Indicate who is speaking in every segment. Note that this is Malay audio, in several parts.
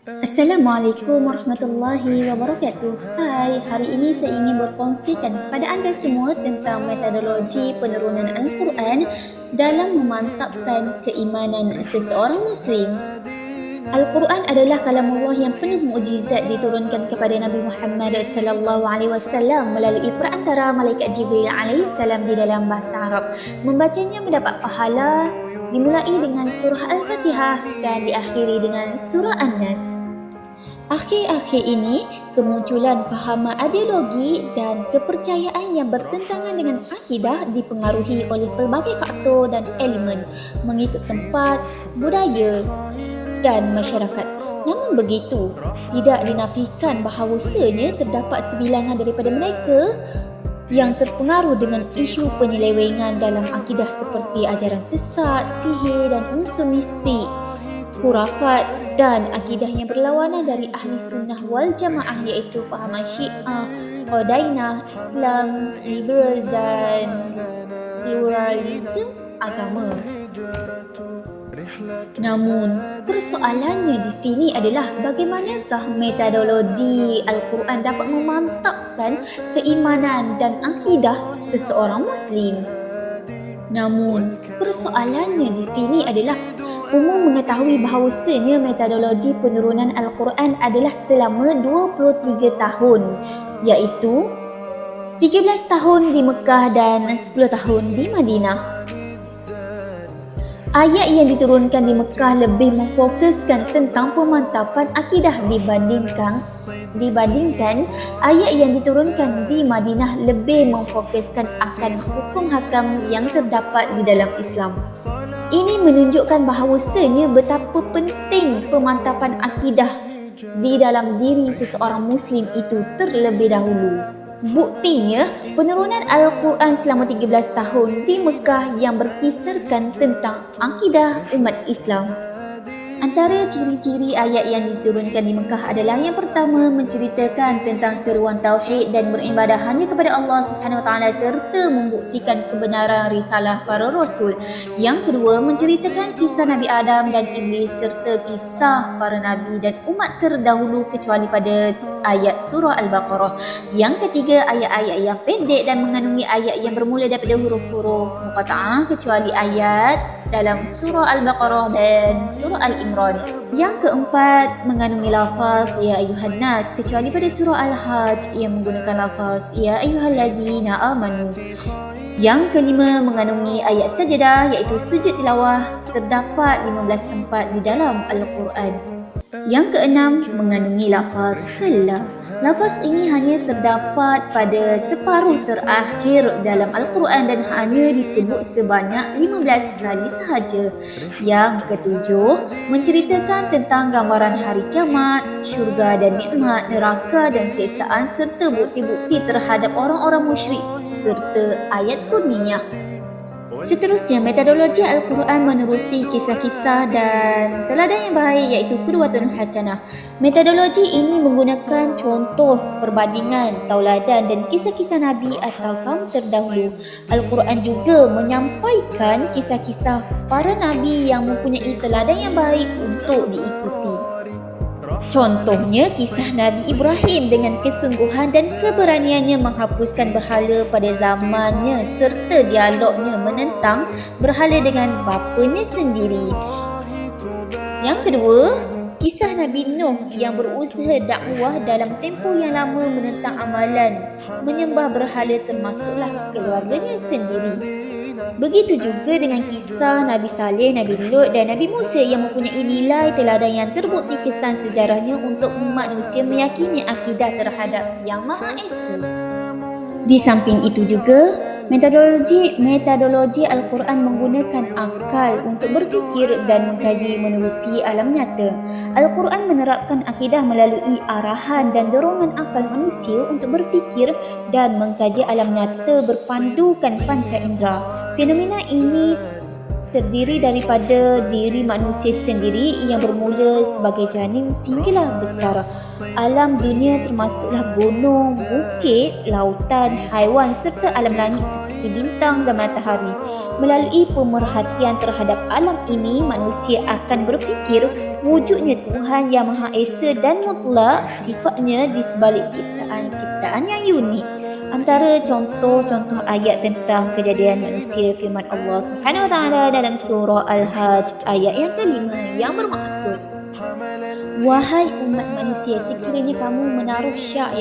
Speaker 1: Assalamualaikum warahmatullahi wabarakatuh. Hai, hari ini saya ingin berkongsikan kepada anda semua tentang metodologi penurunan Al-Quran dalam memantapkan keimanan seseorang Muslim. Al-Quran adalah kalamullah yang penuh mukjizat diturunkan kepada Nabi Muhammad sallallahu alaihi wasallam melalui perantara malaikat Jibril alaihi salam di dalam bahasa Arab. Membacanya mendapat pahala dimulai dengan surah Al-Fatihah dan diakhiri dengan surah An-Nas. Akhir-akhir ini, kemunculan fahaman ideologi dan kepercayaan yang bertentangan dengan akidah dipengaruhi oleh pelbagai faktor dan elemen mengikut tempat, budaya dan masyarakat. Namun begitu, tidak dinafikan bahawasanya terdapat sebilangan daripada mereka yang terpengaruh dengan isu penyelewengan dalam akidah seperti ajaran sesat, sihir dan unsur mistik, khurafat dan akidah yang berlawanan dari ahli sunnah wal jamaah iaitu fahaman Syiah, Qadainah, Islam, liberal dan pluralisme agama. Namun, persoalannya di sini adalah bagaimanakah metodologi Al-Quran dapat memantapkan keimanan dan akidah seseorang Muslim. Namun, persoalannya di sini adalah umum mengetahui bahawasanya metodologi penurunan Al-Quran adalah selama 23 tahun, iaitu 13 tahun di Mekah dan 10 tahun di Madinah. Ayat yang diturunkan di Mekah lebih memfokuskan tentang pemantapan akidah dibandingkan ayat yang diturunkan di Madinah lebih memfokuskan akan hukum hakam yang terdapat di dalam Islam. Ini menunjukkan bahawasanya betapa penting pemantapan akidah di dalam diri seseorang Muslim itu terlebih dahulu. Buktinya, penurunan Al-Quran selama 13 tahun di Mekah yang berkisarkan tentang akidah umat Islam. Antara ciri-ciri ayat yang diturunkan di Mekah adalah yang pertama menceritakan tentang seruan tauhid dan beribadah hanya kepada Allah Subhanahu Wa Taala serta membuktikan kebenaran risalah para rasul. Yang kedua menceritakan kisah Nabi Adam dan Iblis serta kisah para nabi dan umat terdahulu kecuali pada ayat surah Al-Baqarah. Yang ketiga ayat-ayat yang pendek dan mengandungi ayat yang bermula daripada huruf-huruf muqatta'ah kecuali ayat dalam surah Al-Baqarah dan surah Al-Imran. Yang keempat mengandungi lafaz ya ayuhan nas kecuali pada surah Al-Hajj yang menggunakan lafaz ya ayyuhallazina amanu. Yang kelima mengandungi ayat sajadah iaitu sujud tilawah terdapat 15 tempat di dalam Al-Quran. Yang keenam mengandungi lafaz kalla. Lafaz ini hanya terdapat pada separuh terakhir dalam Al-Quran dan hanya disebut sebanyak 15 kali sahaja. Yang ketujuh menceritakan tentang gambaran hari kiamat, syurga dan nikmat, neraka dan siksaan serta bukti-bukti terhadap orang-orang musyrik serta ayat kurniah. Seterusnya, metodologi Al-Quran menerusi kisah-kisah dan teladan yang baik iaitu qudwatun hasanah. Metodologi ini menggunakan contoh, perbandingan, tauladan dan kisah-kisah Nabi atau kaum terdahulu. Al-Quran juga menyampaikan kisah-kisah para Nabi yang mempunyai teladan yang baik untuk diikuti. Contohnya kisah Nabi Ibrahim dengan kesungguhan dan keberaniannya menghapuskan berhala pada zamannya serta dialognya menentang berhala dengan bapanya sendiri. Yang kedua, kisah Nabi Nuh yang berusaha dakwah dalam tempoh yang lama menentang amalan menyembah berhala termasuklah keluarganya sendiri. Begitu juga dengan kisah Nabi Saleh, Nabi Lut dan Nabi Musa yang mempunyai nilai teladan yang terbukti kesan sejarahnya untuk manusia meyakini akidah terhadap Yang Maha Esa. Di samping itu juga, metodologi Al-Quran menggunakan akal untuk berfikir dan mengkaji menerusi alam nyata. Al-Quran menerapkan akidah melalui arahan dan dorongan akal manusia untuk berfikir dan mengkaji alam nyata berpandukan panca indera. Fenomena ini terdiri daripada diri manusia sendiri yang bermula sebagai janin sehinggalah besar. Alam dunia termasuklah gunung, bukit, lautan, haiwan serta alam langit seperti bintang dan matahari. Melalui pemerhatian terhadap alam ini, manusia akan berfikir wujudnya Tuhan yang Maha Esa dan mutlak, sifatnya di sebalik ciptaan-ciptaan yang unik. Antara contoh-contoh ayat tentang kejadian manusia firman Allah Subhanahu Wa Taala dalam surah Al-Hajj ayat yang kelima yang bermaksud, wahai umat manusia, sekiranya kamu menaruh syak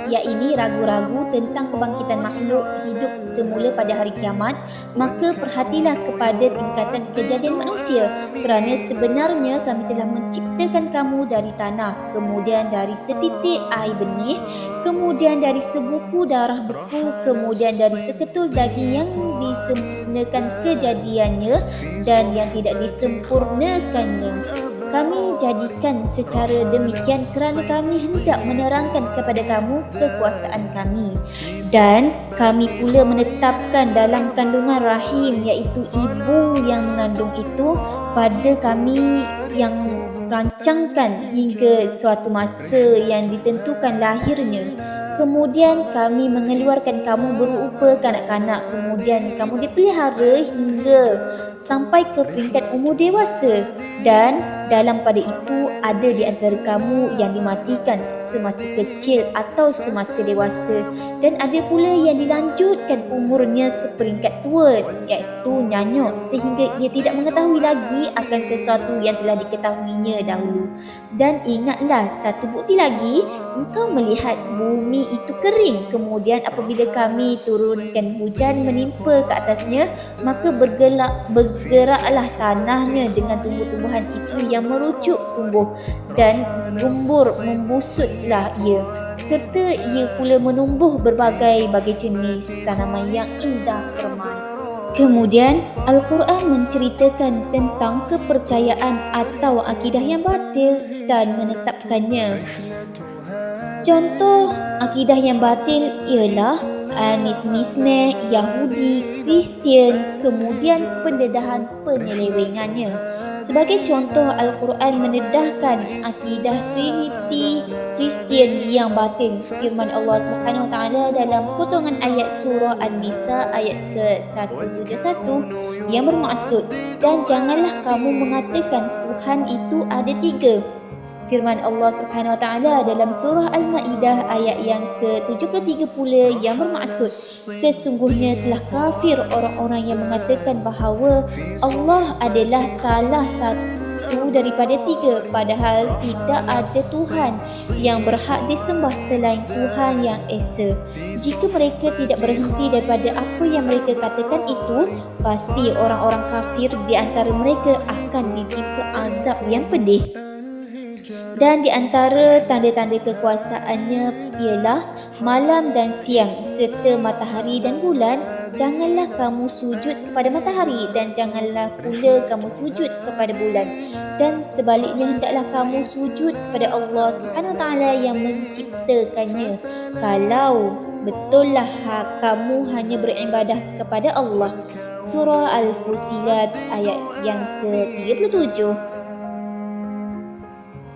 Speaker 1: yakni ragu-ragu tentang kebangkitan makhluk hidup semula pada hari kiamat, maka perhatilah kepada tingkatan kejadian manusia, kerana sebenarnya kami telah menciptakan kamu dari tanah, kemudian dari setitik air benih, kemudian dari sebuku darah beku, kemudian dari seketul daging yang disempurnakan kejadiannya dan yang tidak disempurnakannya. Kami jadikan secara demikian kerana kami hendak menerangkan kepada kamu kekuasaan kami. Dan kami pula menetapkan dalam kandungan rahim, iaitu ibu yang mengandung itu, pada kami yang rancangkan hingga suatu masa yang ditentukan lahirnya. Kemudian kami mengeluarkan kamu berupa kanak-kanak, kemudian kamu dipelihara hingga sampai ke peringkat umur dewasa, dan dalam pada itu ada di antara kamu yang dimatikan semasa kecil atau semasa dewasa, dan ada pula yang dilanjutkan umurnya ke peringkat tua, iaitu nyanyuk, sehingga ia tidak mengetahui lagi akan sesuatu yang telah diketahuinya dahulu. Dan ingatlah satu bukti lagi, engkau melihat bumi itu kering, kemudian apabila kami turunkan hujan menimpa ke atasnya, maka bergeraklah tanahnya dengan tumbuh-tumbuhan itu yang merucuk tumbuh, dan gumbur membusutlah ia, serta ia pula menumbuh berbagai-bagai jenis tanaman yang indah permai. Kemudian Al-Quran menceritakan tentang kepercayaan atau akidah yang batil dan menetapkannya. Contoh akidah yang batil ialah animisme, Yahudi, Kristian, kemudian pendedahan penyelewengannya. Sebagai contoh, Al-Quran mendedahkan akidah Trinity Kristian yang batil. Firman Allah Subhanahu Wa Taala dalam potongan ayat surah An-Nisa ayat ke-171 yang bermaksud, dan janganlah kamu mengatakan Tuhan itu ada tiga. Firman Allah Subhanahu Wa Taala dalam surah Al-Maidah ayat yang ke-73 pula yang bermaksud, sesungguhnya telah kafir orang-orang yang mengatakan bahawa Allah adalah salah satu daripada tiga, padahal tidak ada Tuhan yang berhak disembah selain Tuhan yang Esa. Jika mereka tidak berhenti daripada apa yang mereka katakan itu, pasti orang-orang kafir di antara mereka akan ditimpa azab yang pedih. Dan di antara tanda-tanda kekuasaannya ialah malam dan siang serta matahari dan bulan. Janganlah kamu sujud kepada matahari dan janganlah pula kamu sujud kepada bulan, dan sebaliknya hendaklah kamu sujud kepada Allah Subhanahu Wa Taala yang menciptakannya, kalau betullah kamu hanya beribadah kepada Allah. Surah Al-Fusilat ayat yang ke-37.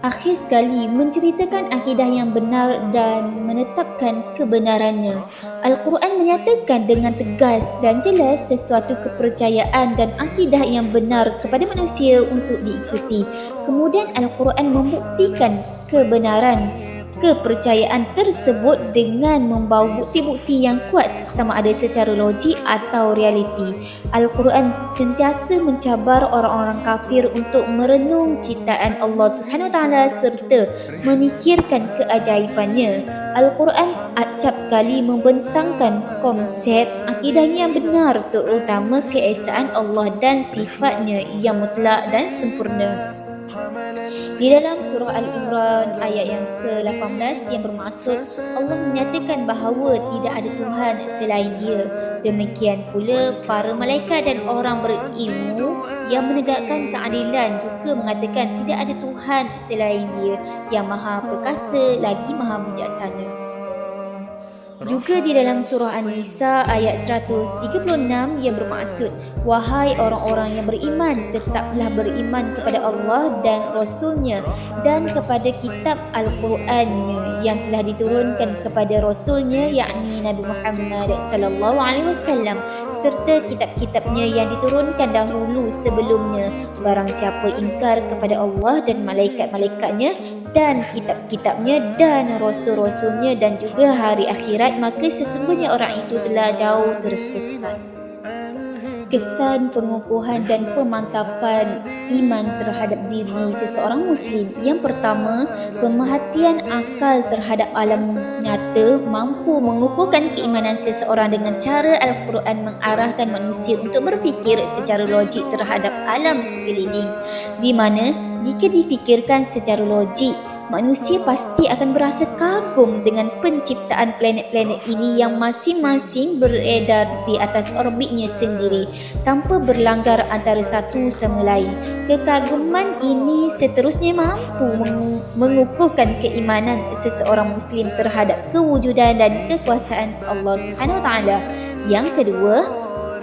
Speaker 1: Akhir sekali, menceritakan akidah yang benar dan menetapkan kebenarannya. Al-Quran menyatakan dengan tegas dan jelas sesuatu kepercayaan dan akidah yang benar kepada manusia untuk diikuti. Kemudian Al-Quran membuktikan kebenaran kepercayaan tersebut dengan membawa bukti-bukti yang kuat, sama ada secara logik atau realiti. Al-Quran sentiasa mencabar orang-orang kafir untuk merenung ciptaan Allah Subhanahu Wa Taala serta memikirkan keajaibannya. Al-Quran acap kali membentangkan konsep akidah yang benar, terutama keesaan Allah dan sifatnya yang mutlak dan sempurna. Di dalam surah Al-Imran ayat yang ke-18 yang bermaksud, Allah menyatakan bahawa tidak ada Tuhan selain Dia. Demikian pula para malaikat dan orang berilmu yang menegakkan keadilan juga mengatakan tidak ada Tuhan selain Dia yang Maha Perkasa lagi Maha Bijaksana. Juga di dalam surah An-Nisa ayat 136 yang bermaksud, wahai orang-orang yang beriman, tetaplah beriman kepada Allah dan Rasulnya dan kepada kitab Al-Qurannya yang telah diturunkan kepada Rasulnya, yakni Nabi Muhammad sallallahu alaihi wasallam, serta kitab-kitabnya yang diturunkan dahulu sebelumnya. Barang siapa ingkar kepada Allah dan malaikat-malaikatnya dan kitab-kitabnya dan rasul-rasulnya dan juga hari akhirat, maka sesungguhnya orang itu telah jauh tersesat. Kesan pengukuhan dan pemantapan iman terhadap diri seseorang Muslim. Yang pertama, pemerhatian akal terhadap alam nyata mampu mengukuhkan keimanan seseorang dengan cara Al-Quran mengarahkan manusia untuk berfikir secara logik terhadap alam sekeliling, di mana jika difikirkan secara logik, manusia pasti akan berasa kagum dengan penciptaan planet-planet ini yang masing-masing beredar di atas orbitnya sendiri tanpa berlanggar antara satu sama lain. Kekaguman ini seterusnya mampu mengukuhkan keimanan seseorang Muslim terhadap kewujudan dan kekuasaan Allah Subhanahu Wa Taala. Yang kedua,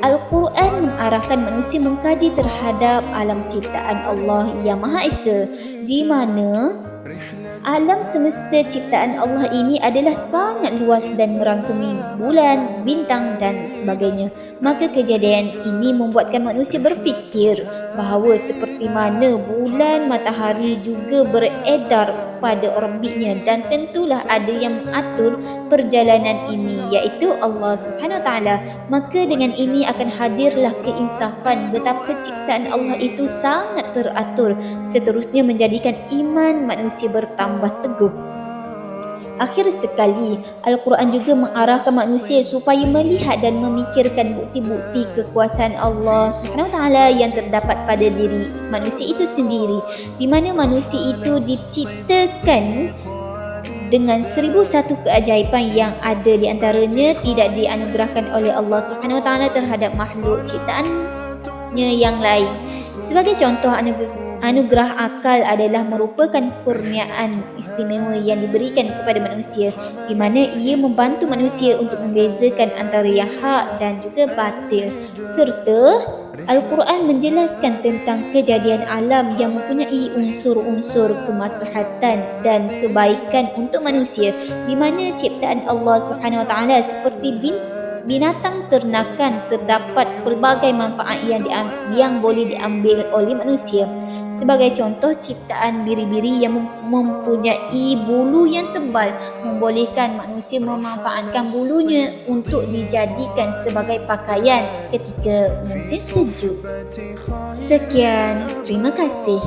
Speaker 1: Al-Quran mengarahkan manusia mengkaji terhadap alam ciptaan Allah yang Maha Esa, di mana alam semesta ciptaan Allah ini adalah sangat luas dan merangkumi bulan, bintang dan sebagainya. Maka kejadian ini membuatkan manusia berfikir bahawa seperti mana bulan, matahari juga beredar pada orbitnya dan tentulah ada yang mengatur perjalanan ini, iaitu Allah Subhanahu Wa Taala. Maka dengan ini akan hadirlah keinsafan betapa ciptaan Allah itu sangat teratur, seterusnya menjadikan iman manusia bertambah teguh. Akhir sekali, Al-Quran juga mengarahkan manusia supaya melihat dan memikirkan bukti-bukti kekuasaan Allah Subhanahu Wa Taala yang terdapat pada diri manusia itu sendiri, di mana manusia itu diciptakan dengan 1001 keajaiban yang ada di antaranya tidak dianugerahkan oleh Allah Subhanahu Wa Taala terhadap makhluk ciptaannya yang lain. Sebagai contoh, anugerah akal adalah merupakan kurniaan istimewa yang diberikan kepada manusia, di mana ia membantu manusia untuk membezakan antara yang hak dan juga batil. Serta Al-Quran menjelaskan tentang kejadian alam yang mempunyai unsur-unsur kemaslahatan dan kebaikan untuk manusia, di mana ciptaan Allah Subhanahu Wa Taala seperti binatang ternakan terdapat pelbagai manfaat yang boleh diambil oleh manusia. Sebagai contoh, ciptaan biri-biri yang mempunyai bulu yang tebal membolehkan manusia memanfaatkan bulunya untuk dijadikan sebagai pakaian ketika musim sejuk. Sekian, terima kasih.